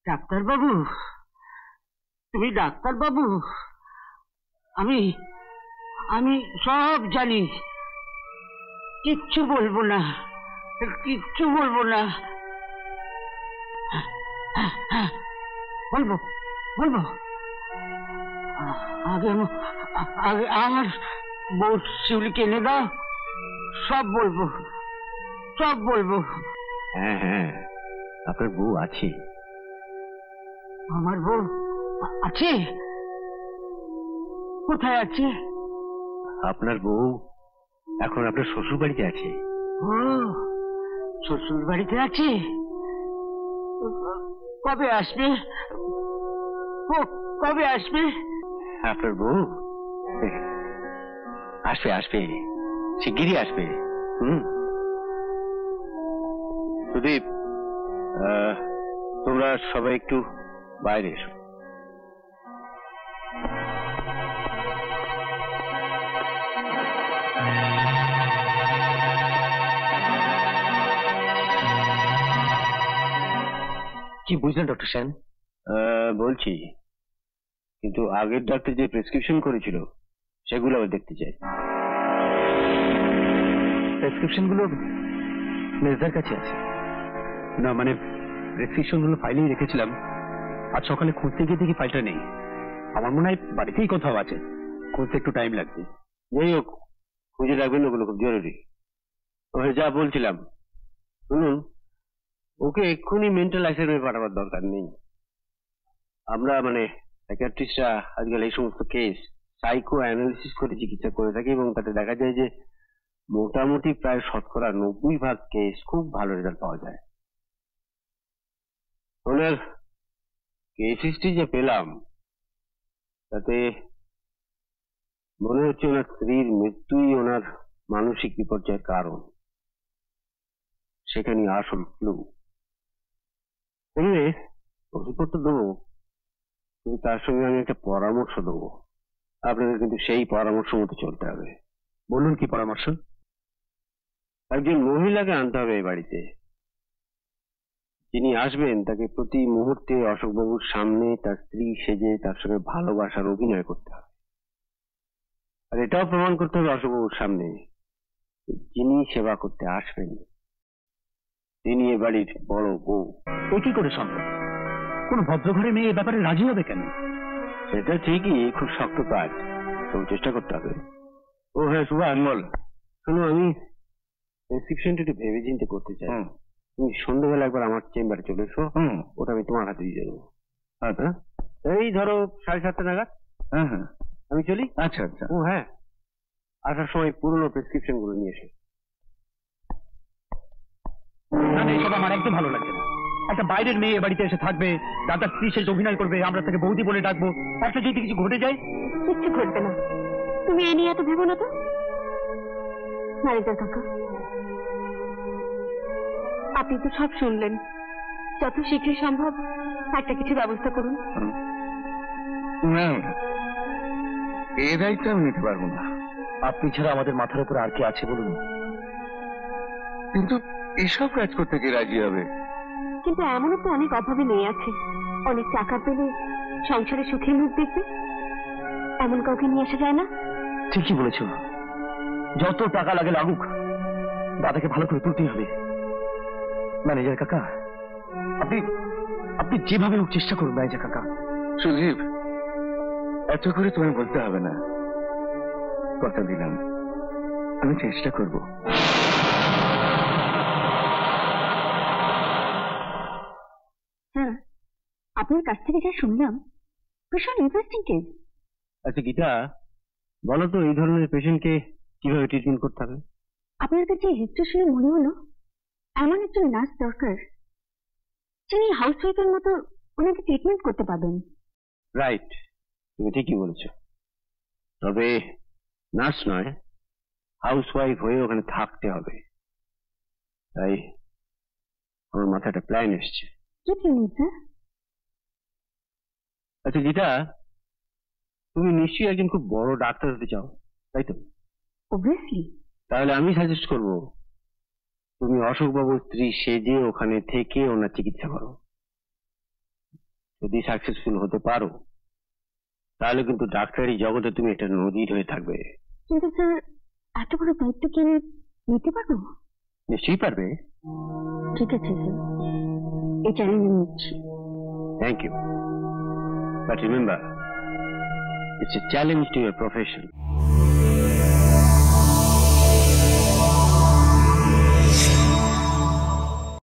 ডাক্তারবাবু, তুমি ডাক্তারবাবু? আমি আমি সব জানি, কিচ্ছু বলবো না, কিচ্ছু বলবো না। বলবো বলবো আগে আগে আমার বউ শিউলিকে এনে দাও, সব বলবো, সব বলবো। হ্যাঁ হ্যাঁ, আপনার বউ আছে। আমার বউ আছে? কোথায় আছে? আপনার বউ এখন আপনার শ্বশুর বাড়িতে আছে। ও, শ্বশুর বাড়িতে আছে? কবে আসবে? ও কবে আসবে? আপনার বউ আসবে, আসবে, শিগগিরই আসবে। সুদীপ, তোমরা সবাই একটু বাইরে এসো। কি বুঝলেন ডক্টর সেন? বলছি, কিন্তু আগের ডাক্তার যে প্রেসক্রিপশন করেছিল সেগুলো আবার দেখতে চাই। প্রেসক্রিপশন গুলো মেজদার কাছে আছে। না মানে প্রেসক্রিপশন গুলো ফাইলেই রেখেছিলাম, আজ সকালে খুঁজতে গিয়ে দেখি ফাইলটা নেই। আমার মনে হয় বাড়িতেই কোথাও আছে, খুঁজতে একটু টাইম লাগবে। যাই হোক, খুঁজে রাখবেন, ওগুলো খুব জরুরি। ওকে যা বলছিলাম শুনুন, ওকে এক্ষুনি মেন্টাল অ্যাসাইলামে পাঠাবার দরকার নেই। আমরা মানে সাইকিয়াট্রিস্টরা আজকাল এই সমস্ত কেস সাইকো অ্যানালিসিস করে চিকিৎসা করে থাকি, এবং তাতে দেখা যায় যে মোটামুটি প্রায় 90% কেস খুব ভালো রেজাল্ট পাওয়া যায়। ওনার কেস হিস্ট্রি যে পেলাম তাতে মনে হচ্ছে ওনার স্ত্রীর মৃত্যুই ওনার মানসিক বিপর্যয়ের কারণ। সেখানে আসল ক্লু। ওষুধপত্র দেবো, কিন্তু তার সঙ্গে আমি একটা পরামর্শ দেবো। আপনাদের কিন্তু সেই পরামর্শ মতো চলতে হবে। বলুন কি পরামর্শ? একজন মহিলাকে আনতে হবে এই বাড়িতে। যিনি আসবেন তাকে প্রতি মুহূর্তে অশোকবাবুর সামনে তার স্ত্রী সেজে তার সঙ্গে ভালোবাসার অভিনয় করতে হবে। আর এটাও প্রমাণ করতে হবে অশোকবাবুর সামনে যিনি সেবা করতে আসবেন তিনি এ বাড়ির বড় বউ। এ কি করে সম্ভব? কোন ভদ্রঘরের মেয়ে এ ব্যাপারে রাজি হবে কেন? সেটা ঠিকই, খুব শক্ত কাজ, তবু চেষ্টা করতে হবে। ও হ্যাঁ সুভাষ, বল। শোনো, আমি প্রেসক্রিপশনটা একটু ভেবে চিন্তে করতে চাই। তুমি সন্ধ্যাবেলা একবার আমার চেম্বারে চলে এসো, ওটা আমি তোমার হাতে দিয়ে দেবো। আচ্ছা, এই ধরো 7:30 নাগাদ। হ্যাঁ হ্যাঁ, আমি চলি। আচ্ছা আচ্ছা। ও হ্যাঁ, আসার সময় পুরনো প্রেসক্রিপশন গুলো নিয়ে এসো। এসব আমার একদম ভালো লাগছে না। একটা বাইরের মেয়ে বাড়িতে এসে থাকবে, দাদার স্ত্রী শেষ অভিনয় করবে, আমরা তাকে বৌদি বলে ডাকবো, তারপরে যদি কিছু ঘটে যায়। কিচ্ছু ঘটবে না, তুমি এ নিয়ে এত ভেবো না তো। ম্যানেজার কাকা, আপনি তো সব শুনলেন, যত শীঘ্র সম্ভব একটা কিছু ব্যবস্থা করুন। না, এই দায়িত্ব আমি নিতে পারবো না। আপনি ছাড়া আমাদের মাথার উপরে আর কি আছে বলুন? কিন্তু এসব কাজ করতে কি রাজি হবে? কিন্তু এমনও তো অনেক অভাবে মেয়ে আছে, অনেক টাকা পেলে সংসারে সুখের মুখ দেখবে, এমন কাউকে নিয়ে আসা যায় না? ঠিকই বলেছ, যত টাকা লাগে লাগুক, দাদাকে ভালো করে তুলতেই হবে। ম্যানেজার কাকা, আপনি আপনি যেভাবে হোক চেষ্টা করুন ম্যানেজার কাকা। সুদীপ, এত করে তোমায় বলতে হবে না, কথা দিলাম আমি চেষ্টা করব। হ্যাঁ, আপনার কাছ থেকে যা শুনলাম ভীষণ ইন্টারেস্টিং কেস। আচ্ছা গীতা, বলো তো এই ধরনের পেশেন্টকে কিভাবে ট্রিটমেন্ট করতে হবে? আপনার কাছে হিস্ট্রি শুনে মনে হলো এমন একজন নার্স দরকার যিনি হাউসওয়াইফের মতো ওনাকে ট্রিটমেন্ট করতে পারবেন। রাইট, তুমি ঠিকই বলেছ। তবে নার্স নয়, হাউসওয়াইফ হয়ে ওখানে থাকতে হবে। তাই আমার মাথায় একটা প্ল্যান এসছে। কি প্ল্যান স্যার? আচ্ছা গীতা, তুমি নিশ্চয়ই একজন খুব বড় ডাক্তার হতে চাও, তাই তো? অবভিয়াসলি। তাহলে আমি সাজেস্ট করব তুমি অশোকবাবুর স্ত্রী সেজে ওখানে থেকে ওনার চিকিৎসা করো। যদি সাকসেসফুল হতে পারো তাহলে কিন্তু ডাক্তারি জগতে তুমি একটা নজির হয়ে থাকবে। কিন্তু স্যার এত বড় দায়িত্ব কি আমি নিতে পারবো? নিশ্চয়ই পারবে। ঠিক আছে স্যার, এই চ্যালেঞ্জ আমি নিচ্ছি। Thank you, but remember, it's a challenge to your profession.